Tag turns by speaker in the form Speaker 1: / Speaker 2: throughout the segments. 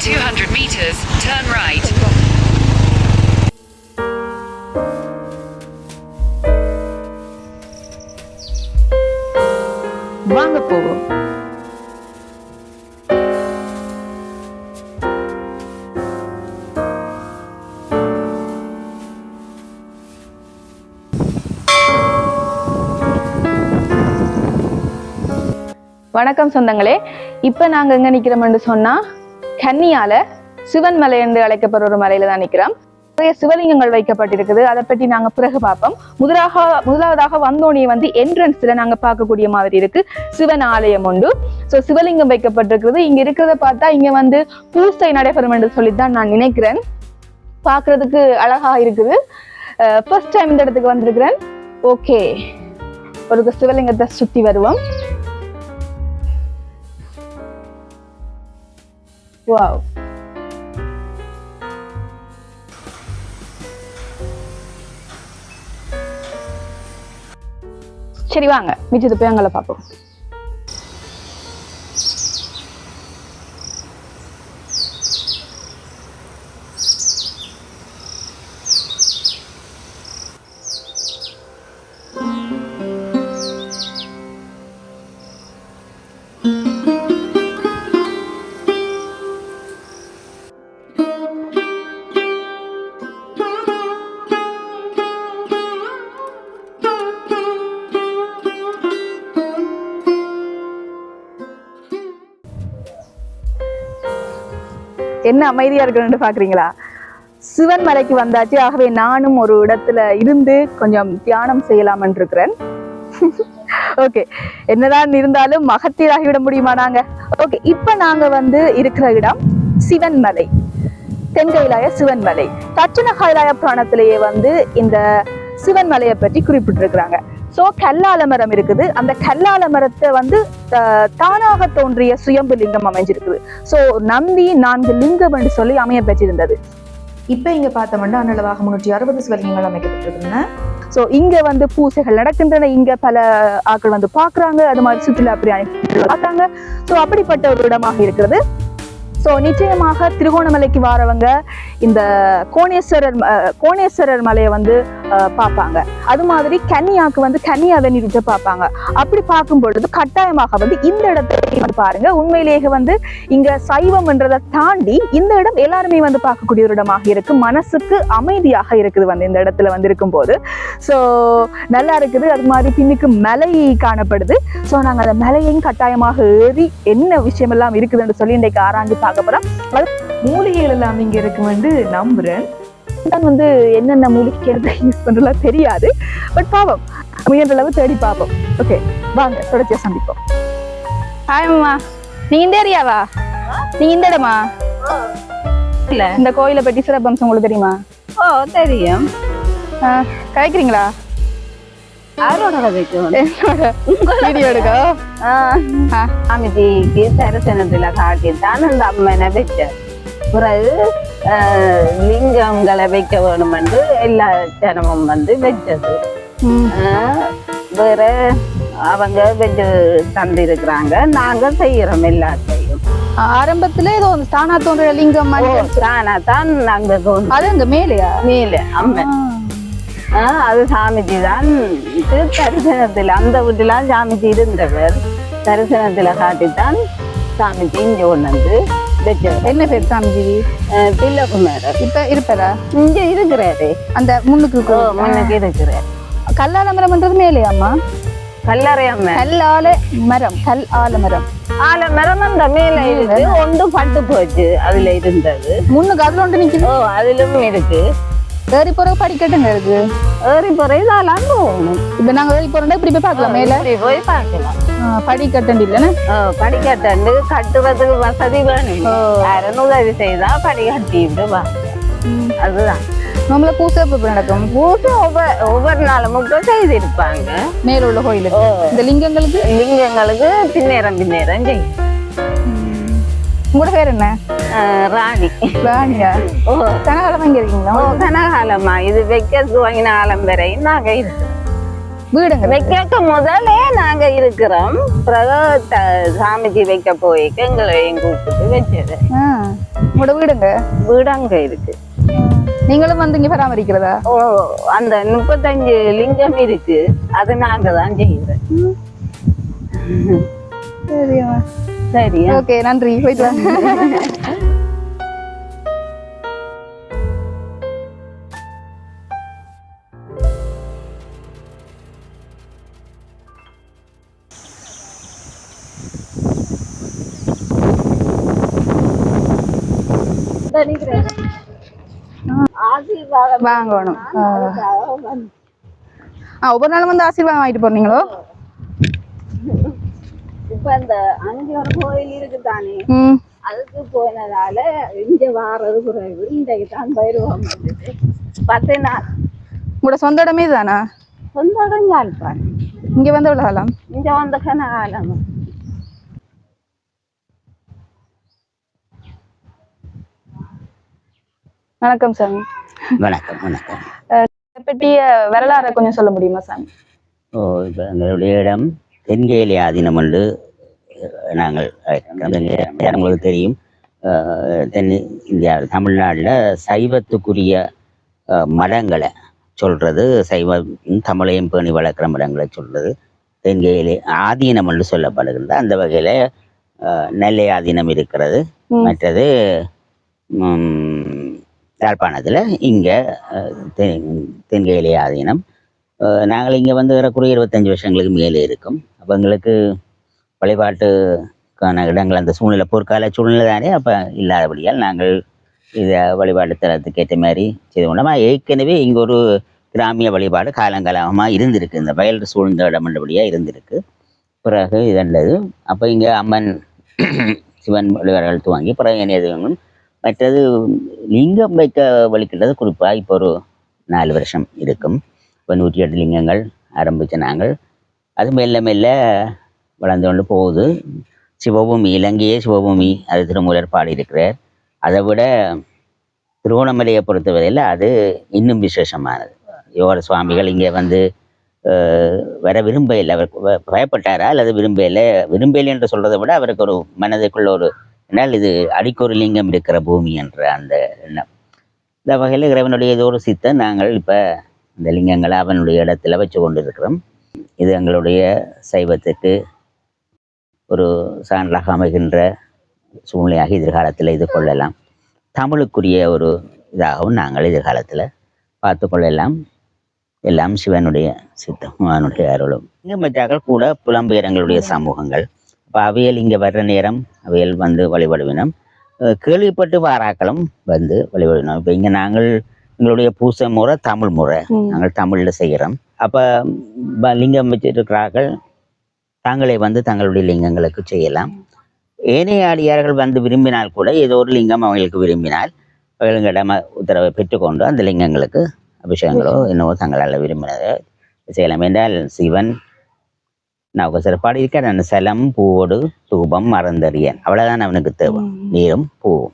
Speaker 1: 200 meters, turn right.
Speaker 2: வாங்க போவோம். வணக்கம் சொந்தங்களே. இப்ப நாங்க எங்க நிக்கிறோம்னு சொன்னா கன்னியால சிவன் மலை என்று அழைக்கப்படுற ஒரு மலையில தான் நிக்கிறோம். நிறைய சிவலிங்கங்கள் வைக்கப்பட்டிருக்குது. அதை பற்றி நாங்க பிறகு பார்ப்போம். முதலாவதாக வந்தோடனே வந்து என்ட்ரன்ஸ்ல நாங்க பார்க்கக்கூடிய மாதிரி இருக்கு சிவன் ஆலயம் உண்டு. ஸோ சிவலிங்கம் வைக்கப்பட்டிருக்கிறது. இங்க இருக்கிறத பார்த்தா இங்க வந்து பூசை நடைபெறும் என்று சொல்லித்தான் நான் நினைக்கிறேன். பார்க்கறதுக்கு அழகா இருக்குது. ஃபர்ஸ்ட் டைம் இந்த இடத்துக்கு வந்திருக்கிறேன். ஓகே, ஒரு சிவலிங்கத்தை சுத்தி வருவோம். வாவ், சரி வாங்க மிச்சத்தை போய் அங்கே பார்ப்போம். என்ன அமைதியா இருக்கணும்னு பாக்குறீங்களா? சிவன் மலைக்கு வந்தாச்சு. ஆகவே நானும் ஒரு இடத்துல இருந்து கொஞ்சம் தியானம் செய்யலாம் இருக்கிறேன். ஓகே, என்னதான் இருந்தாலும் மகத்தீராகிவிட முடியுமா நாங்க? ஓகே, இப்ப நாங்க வந்து இருக்கிற இடம் சிவன் மலை, தென்கைலாய சிவன் மலை. தட்சண கைலாய புராணத்திலேயே வந்து இந்த சிவன் மலையை பற்றி குறிப்பிட்டிருக்கிறாங்க. ஸோ கல்லால மரம் இருக்குது. அந்த கல்லால மரத்தை வந்து தானாக தோன்றிய சுயம்பு லிங்கம் அமைஞ்சிருக்குது. ஸோ நந்தி 4 லிங்கம் என்று சொல்லி அமைய பெற்றிருந்தது.
Speaker 3: இப்போ இங்க பார்த்தோம்னா அன்னளவாக 360 சிவலிங்கங்கள் அமைக்கப்பட்டிருக்குதுங்க.
Speaker 2: ஸோ இங்க வந்து பூசைகள் நடக்கின்றன. இங்க பல ஆட்கள் வந்து பாக்குறாங்க. அது மாதிரி சுற்றுலா பிரயாணிகள் பார்த்தாங்க. ஸோ அப்படிப்பட்ட ஒரு இடமாக இருக்கிறது. ஸோ நிச்சயமாக திருகோணமலைக்கு வாரவங்க இந்த கோணேஸ்வரர் மலையை வந்து பார்ப்பாங்க. அது மாதிரி கன்னியாவுக்கு வந்து கன்னியா வெந்நீர் பார்ப்பாங்க. அப்படி பார்க்கும் பொழுது கட்டாயமாக வந்து இந்த இடத்தை வந்து பாருங்க. உண்மையிலேயே வந்து இங்க சைவம் என்றதை தாண்டி இந்த இடம் எல்லாருமே வந்து பார்க்கக்கூடிய ஒரு இடமாக இருக்கு. மனசுக்கு அமைதியாக இருக்குது வந்து இந்த இடத்துல வந்து இருக்கும்போது. ஸோ நல்லா இருக்குது. அது மாதிரி பின்னுக்கு மலை காணப்படுது. ஸோ நாங்கள் அந்த மலையையும் கட்டாயமாக ஏறி என்ன விஷயமெல்லாம் இருக்குதுன்னு சொல்லி இன்றைக்கு ஆராய்ச்சி பார்க்க போறோம். அது
Speaker 3: மூலிகைகள் எல்லாம் இங்க இருக்குமென்று நம்புறேன்.
Speaker 2: வந்து என்னென்ன மூலிகை யூஸ் பண்றதுலாம் தெரியாது. பட் பாவம், முயன்ற அளவு தேடி பார்ப்போம். ஓகே, வாங்க தொடர்ச்சியா சந்திப்போம். ஹாய் அம்மா, நீங்க இந்த ஏரியாவா? நீங்க இந்த இடமா?
Speaker 4: இல்ல,
Speaker 2: இந்த கோயிலை பற்றி சிறப்பம்சம் உங்களுக்கு தெரியுமா?
Speaker 4: ஓ தெரியும்.
Speaker 2: கதைக்கிறீங்களா?
Speaker 4: யாரோட கதைக்கும்
Speaker 2: வீடியோ எடுக்க
Speaker 4: சாமிஜிக்கு தரிசனத்துல காட்டித்தான் அந்த அம்மனை வச்சார். பிறகு லிங்கங்களை வைக்க வேணும் என்று எல்லா ஜனமும் வந்து வச்சது. வேற அவங்க வச்சு தந்திருக்கிறாங்க. நாங்க செய்யறோம் எல்லாத்தையும்.
Speaker 2: ஆரம்பத்துல ஏதோ தானா தோன்ற லிங்கம்
Speaker 4: தானா தான் நாங்க தோன்றோம்.
Speaker 2: அது அங்க மேலையா?
Speaker 4: மேல அம்மன். அது சாமிஜி தான். தரிசனத்துல அந்த வீட்டுலாம் சாமிஜி இருந்தவர். தரிசனத்துல காட்டித்தான் சாமிஜி இங்க கொண்டு வந்து வச்சவர்.
Speaker 2: என்ன பேர் சாமிஜி?
Speaker 4: தில்லகுமாரர்.
Speaker 2: இப்ப இருப்பாரா?
Speaker 4: இங்க இருக்கிறாரு.
Speaker 2: அந்த முன்னுக்கு
Speaker 4: இருக்கிறாரு.
Speaker 2: கல்லால மரம்ன்றது மேலையாம்மா?
Speaker 4: கல்லறை அம்மன்.
Speaker 2: கல்லால மரம், கல் ஆலமரம்.
Speaker 4: ஆலமரம் அந்த மேல இருக்கு. ஒன்று பட்டு போச்சு அதுல இருந்தது.
Speaker 2: முன்னுக்கு அதுல ஒன்று நிக்குது.
Speaker 4: ஓ, அதிலும் இருக்கு.
Speaker 2: ஏறி போற படிக்கட்டுங்க இருக்கு.
Speaker 4: ஏறி போற இதெல்லாம் போகணும்.
Speaker 2: இப்ப நாங்க ஏறி போறோம்னா இப்படி போய் பார்க்கலாம். மேல
Speaker 4: போய் பார்க்கலாம்.
Speaker 2: படிக்கட்டு இல்லைன்னா
Speaker 4: படிக்கட்டு கட்டுறதுக்கு வசதி வேணும். யாரும் உதவி செய்தா படிக்கட்டிட்டு வா. அதுதான்
Speaker 2: நம்மள பூசை எப்ப நடக்கும்?
Speaker 4: பூசை ஒவ்வொரு நாளும் மட்டும் செய்திருப்பாங்க
Speaker 2: மேல உள்ள கோயிலுக்கு. இந்த லிங்கங்களுக்கு பின்னேரம் செய்யும். உங்களோட பேர் என்ன?
Speaker 4: ராணி.
Speaker 2: ராணியா?
Speaker 4: ஓ,
Speaker 2: கனகாலமா இங்க இருக்கீங்களா?
Speaker 4: ஓ, கனகாலமா. இது வைக்கிறதுக்கு வாங்கின காலம் வரையும் நாங்க இருக்கோம்.
Speaker 2: வீடுங்க
Speaker 4: வைக்க முதலே நாங்க இருக்கிறோம். பிறகு சாமிக்கு வைக்க போய்க்க எங்களையும் கூப்பிட்டு வச்சது.
Speaker 2: உங்களோட வீடுங்க?
Speaker 4: வீடு அங்க இருக்கு.
Speaker 2: நீங்களும் வந்து இங்க பராமரிக்கிறதா?
Speaker 4: ஓ, அந்த 35 லிங்கம் இருக்கு, அது நாங்க தான் செய்யறோம்.
Speaker 2: சரியா
Speaker 4: சரி,
Speaker 2: ஓகே, நன்றி, போயிட்டு வாங்க. வாங்கணும். ஒவ்வொரு நாளும் வந்து ஆசீர்வாதம் வாங்கிட்டு போறீங்களோ?
Speaker 4: இப்ப அந்த அங்க ஒரு கோயில் இருக்குதானே, அதுக்கு போனதால இங்க வாரது குறைவு. இன்றைக்கு தான் பயிர்வாங்க 10 நாள்.
Speaker 2: உங்களோட சொந்த இடமே தானா?
Speaker 4: சொந்த இடம் யாழ்ப்பாணம்.
Speaker 2: இங்க வந்து எவ்வளவு காலம்?
Speaker 4: இங்க வந்த காலம்.
Speaker 2: வணக்கம் சாமி.
Speaker 5: வணக்கம். வணக்கம்.
Speaker 2: பற்றிய வரலாறை கொஞ்சம் சொல்ல முடியுமா சாமி?
Speaker 5: இப்போ எங்களுடைய இடம் தென்கேலி ஆதீனம் என்று நாங்கள் உங்களுக்கு தெரியும். தென் இந்தியாவில் தமிழ்நாட்டில் சைவத்துக்குரிய மடங்களை சொல்கிறது, சைவம் தமிழையும் பேணி வளர்க்குற மடங்களை சொல்கிறது தென்கேலி ஆதீனம் என்று சொல்லப்படுகின்ற. அந்த வகையில் நெல்லை ஆதீனம் இருக்கிறது. மற்றது யாழ்ப்பாணத்தில் இங்கே தென்கேலி ஆதீனம். நாங்கள் இங்கே வந்து ஏறக்குறைய 25 வருஷங்களுக்கு மேலே இருக்கும். அப்போ எங்களுக்கு வழிபாட்டுக்கான இடங்கள் அந்த சூழ்நிலை போர்க்கால சூழ்நிலை தானே, அப்போ இல்லாதபடியால் நாங்கள் இதை வழிபாட்டு தரத்துக்கு ஏற்ற மாதிரி செய்து கொண்டோம். ஏற்கனவே இங்கே ஒரு கிராமிய வழிபாடு காலங்காலமாக இருந்திருக்கு, இந்த வயல் சூழ்ந்த இடமன்றபடியாக இருந்திருக்கு. பிறகு இதல்லது அப்போ இங்கே அம்மன் சிவன் வழிபாடுகள் துவங்கி பிறகு எதுவும் மற்றது லிங்கம் வைக்க வலிக்கின்றது குறிப்பாக இப்போ ஒரு 4 வருஷம் இருக்கும். இப்போ 108 லிங்கங்கள் ஆரம்பித்த நாங்கள் அது மெல்ல மெல்ல வளர்ந்து கொண்டு போகுது. சிவபூமி, இலங்கையே சிவபூமி, அது திருமூலர் பாடியிருக்கிறார். அதை விட திருவண்ணாமலையை பொறுத்தவரையில் அது இன்னும் விசேஷமானது. யோக சுவாமிகள் இங்கே வந்து வர விரும்பவில்லை, அவர் பயப்பட்டாரா அல்லது விரும்பலை என்று சொல்கிறத விட அவருக்கு ஒரு மனதுக்குள்ள ஒரு என்னால் இது அடிக்கொரு லிங்கம் இருக்கிற பூமி என்ற அந்த எண்ணம். இந்த வகையில் இறைவனுடைய ஏதோ ஒரு சித்தை நாங்கள் இப்போ இந்த லிங்கங்களை அவனுடைய இடத்துல வச்சு கொண்டு இருக்கிறோம். இது எங்களுடைய சைவத்துக்கு ஒரு சான்றாக அமைகின்ற சூழ்நிலையாக எதிர்காலத்தில் இது கொள்ளலாம். தமிழுக்குரிய ஒரு இதாகவும் நாங்கள் எதிர்காலத்தில் பார்த்து கொள்ளலாம். எல்லாம் சிவனுடைய சித்தம், அவனுடைய அருளும். இங்கே மற்றாக்கள் கூட புலம்பெயரங்களுடைய சமூகங்கள். இப்போ அவையல் இங்கே வர்ற நேரம் அவையல் வந்து வழிபடுவினோம். கேள்விப்பட்டு வாராக்களும் வந்து வழிபடுவினோம். இப்போ இங்கே நாங்கள் எங்களுடைய பூசை முறை தமிழ் முறை, நாங்கள் தமிழில் செய்கிறோம். அப்போ லிங்கம் வச்சிருக்கிறார்கள், தாங்களே வந்து தங்களுடைய லிங்கங்களுக்கு செய்யலாம். ஏனைய அடியார்கள் வந்து விரும்பினால் கூட ஏதோ ஒரு லிங்கம் அவங்களுக்கு விரும்பினால் அவர்களிடம் உத்தரவை பெற்றுக்கொண்டு அந்த லிங்கங்களுக்கு அபிஷேகங்களோ என்னவோ தங்களால் விரும்பினதை செய்யலாம். என்றால் சிவன் நான் சிறப்பாடு இருக்க அந்த சலம் பூவோடு தூபம் மறந்தறியன், அவ்வளோதான் அவனுக்கு தேவை, நீரும் பூவும்.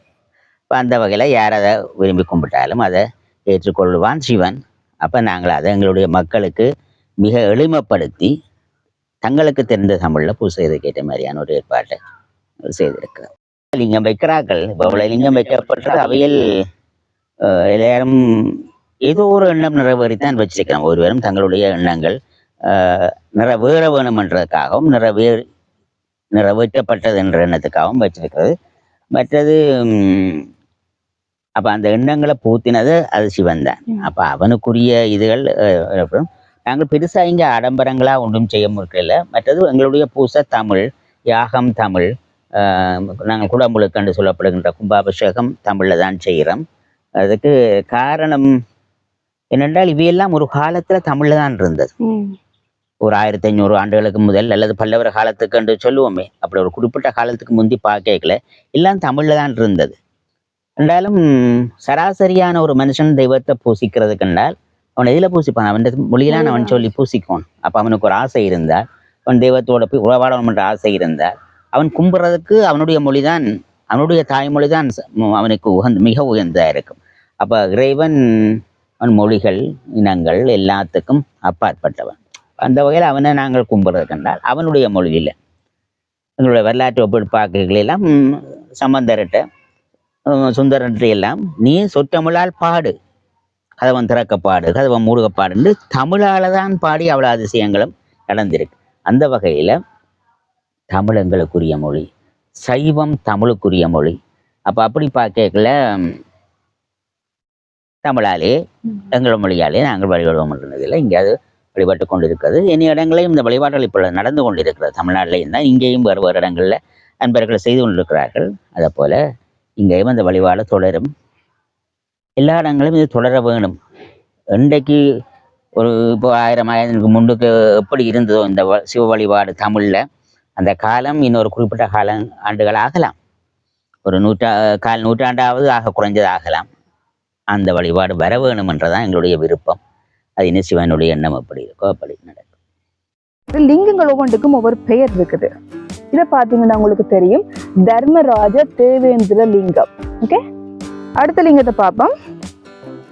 Speaker 5: இப்போ அந்த வகையில் யார் அதை விரும்பி கும்பிட்டாலும் அதை ஏற்றுக்கொள்வான் சிவன். அப்போ நாங்கள் அதை எங்களுடைய மக்களுக்கு மிக எளிமைப்படுத்தி தங்களுக்கு தெரிந்த தமிழில் பூசை கேட்ட மாதிரியான ஒரு ஏற்பாட்டை செய்திருக்கிறோம். லிங்கம் வைக்கிறார்கள். இப்போ அவ்வளோ லிங்கம் வைக்கப்பட்டது அவையில் எல்லாரும் ஏதோ ஒரு எண்ணம் நிறைவேறித்தான் வச்சிருக்கிறோம். ஒருவரும் தங்களுடைய எண்ணங்கள் நிறைவேற வேணுமென்றதுக்காகவும் நிறைவேற்றப்பட்டது என்ற எண்ணத்துக்காகவும் வச்சிருக்கிறது. மற்றது அப்போ அந்த எண்ணங்களை பூத்தினது அது சிவன் தான். அப்போ அவனுக்குரிய இதுகள் நாங்கள் பெருசாக இங்கே ஆடம்பரங்களாக ஒன்றும் செய்ய முடியல. மற்றது எங்களுடைய பூசை தமிழ், யாகம் தமிழ், நாங்கள் குடமுழுக்கென்று சொல்லப்படுகின்ற கும்பாபிஷேகம் தமிழில் தான் செய்கிறோம். அதுக்கு காரணம் என்னென்றால் இவையெல்லாம் ஒரு காலத்தில் தமிழில் தான் இருந்தது. ஒரு 1500 ஆண்டுகளுக்கு முதல் அல்லது பல்லவர் காலத்துக்கு என்று சொல்லுவோமே, அப்படி ஒரு குறிப்பிட்ட காலத்துக்கு முந்தி பார்க்கல எல்லாம் தமிழில் தான் இருந்தது. என்றாலும் சராசரியான ஒரு மனுஷன் தெய்வத்தை பூசிக்கிறது கண்டால் அவன் எதில் பூசிப்பான்? அவன் மொழியெல்லாம் அவன் சொல்லி பூசிக்கணும். அப்போ அவனுக்கு ஒரு ஆசை இருந்தால், அவன் தெய்வத்தோட போய் உறவாடணும் என்ற ஆசை இருந்தால், அவன் கும்புறதுக்கு அவனுடைய மொழி தான், அவனுடைய தாய்மொழி தான் அவனுக்கு மிக உயர்ந்ததாக இருக்கும். அப்போ இறைவன் அவன் மொழிகள் இனங்கள் எல்லாத்துக்கும் அப்பாற்பட்டவன். அந்த வகையில் அவனை நாங்கள் கும்பிட்றது கண்டால் அவனுடைய மொழியில் எங்களுடைய வரலாற்று ஒப்பிடுப்பாக்குகள் எல்லாம் சம்பந்தர்கிட்ட சுந்தரன்ட்டு எல்லாம் நீ சொற்றமிழால் பாடு, கதவன் திறக்கப்பாடு, கதவன் மூடுகப்பாடுன்னு தமிழால் தான் பாடி அவ்வளோ அதிசயங்களும் நடந்திருக்கு. அந்த வகையில் தமிழ் எங்களுக்குரிய மொழி, சைவம் தமிழுக்குரிய மொழி. அப்போ அப்படி பார்க்கல தமிழாலே எங்கள் மொழியாலே நாங்கள் வழிபடுவோம் என்றதில்லை. இங்கே அது வழிபட்டு கொண்டு இருக்கிறது. இனி இடங்களையும் இந்த வழிபாடுகள் இப்போ நடந்து கொண்டிருக்கிறது. தமிழ்நாட்டிலையும் தான், இங்கேயும் வேறு வேறு இடங்களில் அன்பர்கள் செய்து கொண்டிருக்கிறார்கள். அதை போல் இங்கேயும் அந்த வழிபாடு தொடரும். எல்லா இடங்களும் இது தொடர வேணும். இன்றைக்கு ஒரு இப்போ 1000 ஆயிரத்துக்கு முன்னுக்கு எப்படி இருந்ததோ இந்த சிவ வழிபாடு தமிழில், அந்த காலம் இன்னொரு குறிப்பிட்ட ஆண்டுகள் ஆகலாம், ஒரு கால் நூற்றாண்டாவது ஆக குறைஞ்சது ஆகலாம். அந்த வழிபாடு வர வேணும் என்றதான் எங்களுடைய விருப்பம். அது இன்னும் சிவனுடைய எண்ணம் எப்படி இருக்கோ அப்படி நடக்கும்.
Speaker 2: லிங்கங்கள் ஒவ்வொன்றுக்கும் ஒவ்வொரு பெயர் இருக்குது. இதை பார்த்தீங்கன்னா உங்களுக்கு தெரியும், தர்மராஜ தேவேந்திர லிங்கம். ஓகே, அடுத்த லிங்கத்தை பார்ப்போம்,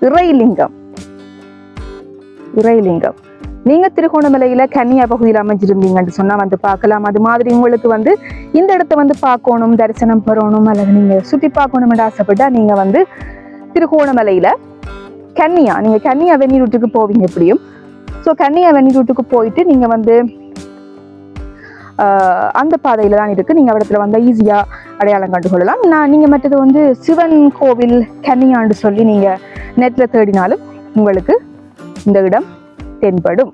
Speaker 2: இறைலிங்கம். இறைலிங்கம் நீங்க திருகோணமலையில கன்னியா பகுதியில் அமைஞ்சிருந்தீங்கன்னு சொன்னா வந்து பார்க்கலாம். அது மாதிரி உங்களுக்கு வந்து இந்த இடத்த வந்து பார்க்கணும், தரிசனம் பெறணும், அல்லது நீங்க சுற்றி பார்க்கணும்னு ஆசைப்பட்டா நீங்க வந்து திருகோணமலையில கன்னியா, நீங்க கன்னியா வெந்நீர் ரூட்டுக்கு போவீங்க எப்படியும். ஸோ கன்னியா வெந்நீர் ரூட்டுக்கு போயிட்டு நீங்க வந்து அந்த பாதையில தான் இருக்கு. நீங்க இடத்துல வந்து ஈஸியா அடையாளம் கண்டுகொள்ளலாம். நீங்க மற்றது வந்து சிவன் கோவில் கன்னியான்னு சொல்லி நீங்க நெட்ல தேடினாலும் உங்களுக்கு இந்த இடம் தென்படும்.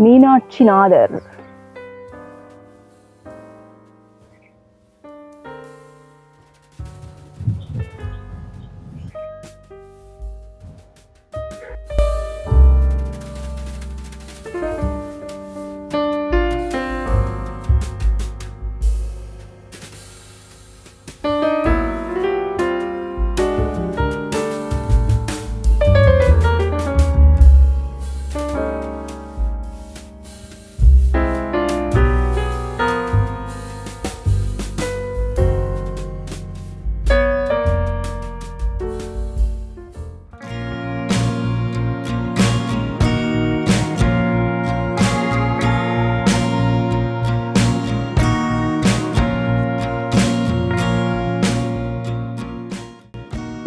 Speaker 2: மீனாட்சிநாதர்.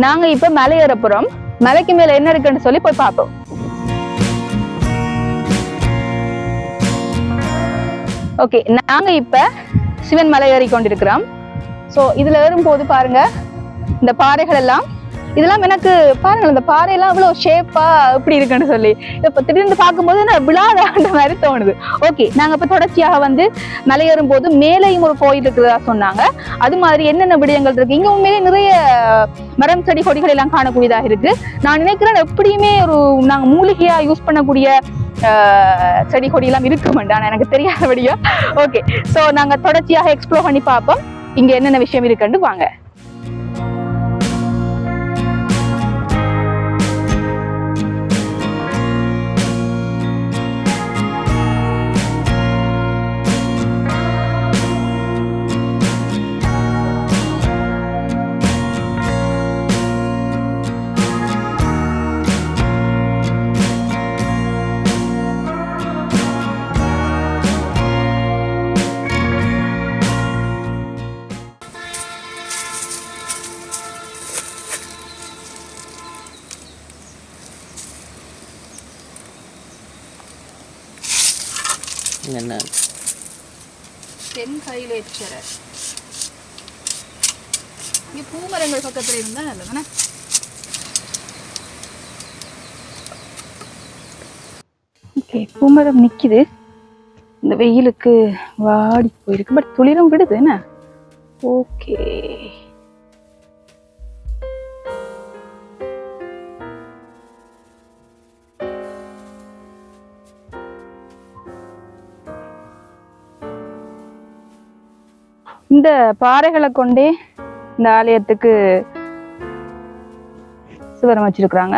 Speaker 2: நாங்க இப்ப மலை ஏறப்புறோம். மலைக்கு மேல என்ன இருக்குன்னு சொல்லி போய் பார்ப்போம். ஓகே, நாங்க இப்ப சிவன் மலை ஏறி கொண்டிருக்கிறோம். சோ இதுல ஏறும் போது பாருங்க, இந்த பாறைகள் எல்லாம், இதெல்லாம் எனக்கு பாருங்க, இந்த பாறையெல்லாம் இவ்வளவு ஷேப்பா எப்படி இருக்குன்னு சொல்லி இப்ப திடீர்னு பார்க்கும்போது நான் விழாதாண்ட மாதிரி தோணுது. ஓகே, நாங்க இப்ப தொடர்ச்சியாக வந்து மலையேறும் போது மேலேயும் ஒரு கோயில் இருக்கிறதா சொன்னாங்க. அது மாதிரி என்னென்ன விடயங்கள் இருக்கு, இங்க உண்மையிலே நிறைய மரம் செடி கொடிகள் எல்லாம் காணக்கூடியதாக இருக்கு. நான் நினைக்கிறேன் எப்படியுமே ஒரு நாங்க மூலிகையா யூஸ் பண்ணக்கூடிய செடி கொடி எல்லாம் இருக்குமெண்டான் எனக்கு தெரியாதபடியா. ஓகே, சோ நாங்க தொடர்ச்சியாக எக்ஸ்ப்ளோர் பண்ணி பார்ப்போம் இங்க என்னென்ன விஷயம் இருக்குன்னு. வாங்க.
Speaker 5: என்ன
Speaker 2: தென்கையிலேச்சரர் இங்க பூமரங்கள் பக்கத்துல இருந்தா நல்லதானே. ஓகே, பூமரம் நிக்குது, இந்த வெயிலுக்கு வாடி போயிருக்கு, பட் துளிரும் விடுது என்ன. ஓகே, இந்த பாறைகளை கொண்டே இந்த ஆலயத்துக்கு சிவரம் வச்சிருக்கிறாங்க.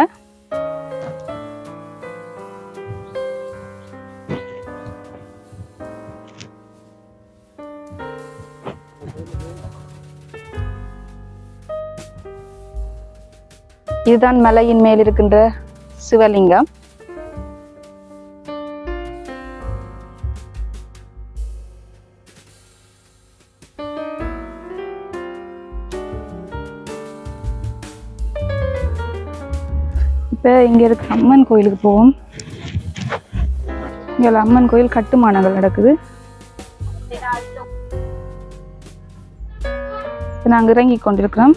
Speaker 2: இதுதான் மலையின் மேல் இருக்கின்ற சிவலிங்கம். இப்போ இங்கே இருக்க அம்மன் கோயிலுக்கு போவோம். இங்கே அம்மன் கோயில் கட்டுமானங்கள் நடக்குது. நாங்கள் இறங்கி கொண்டிருக்கிறோம்.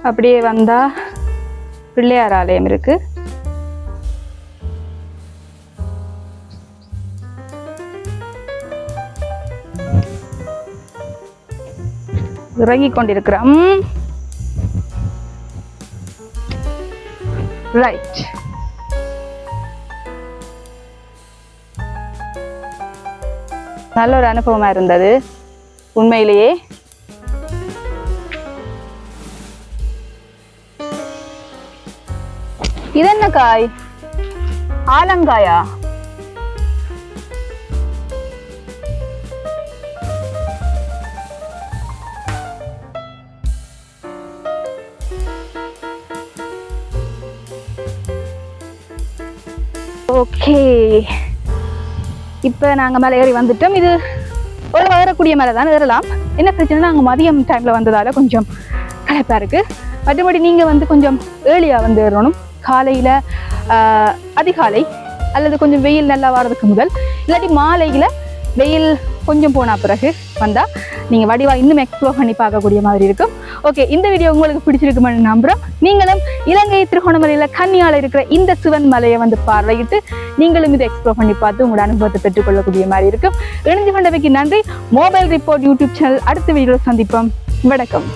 Speaker 2: அப்படியே வந்தா பிள்ளையார் ஆலயம் இருக்கு. இறங்கி கொண்டிருக்கிறோம். ரைட். நல்ல ஒரு அனுபவமா இருந்தது உண்மையிலேயே. இது என்ன காய்? ஆலங்காயா? ஓகே, இப்போ நாங்கள் மேலே ஏறி வந்துட்டோம். இது ஒரு ஏறக்கூடிய மேலே தான் ஏறலாம். என்ன பிரச்சனை, நாங்கள் மதியம் டைமில் வந்ததால் கொஞ்சம் களைப்பாக இருக்குது. மற்றபடி நீங்கள் வந்து கொஞ்சம் ஏர்லியாக வந்து ஏறணும். காலையில் அதிகாலை அல்லது கொஞ்சம் வெயில் நல்லா வர்றதுக்கு முதல், இல்லாட்டி மாலையில் வெயில் கொஞ்சம் போன பிறகு வந்தால் நீங்கள் வடிவாக இன்னும் எக்ஸ்ப்ளோர் பண்ணி பார்க்கக்கூடிய மாதிரி இருக்கும். ஓகே, இந்த வீடியோ உங்களுக்கு பிடிச்சிருக்குமென்னு நம்புகிறோம். நீங்களும் இலங்கை திருகோணமலையில் கன்னியால் இருக்கிற இந்த சிவன் மலையை வந்து பார்வையிட்டு நீங்களும் இதை எக்ஸ்ப்ளோர் பண்ணி பார்த்து உங்களோட அனுபவத்தை பெற்றுக்கொள்ளக்கூடிய மாதிரி இருக்கும். இணைந்து கொண்டவைக்கு நன்றி. மொபைல் ரிப்போர்ட் யூடியூப் சேனல் அடுத்த வீடியோவில் சந்திப்போம். வணக்கம்.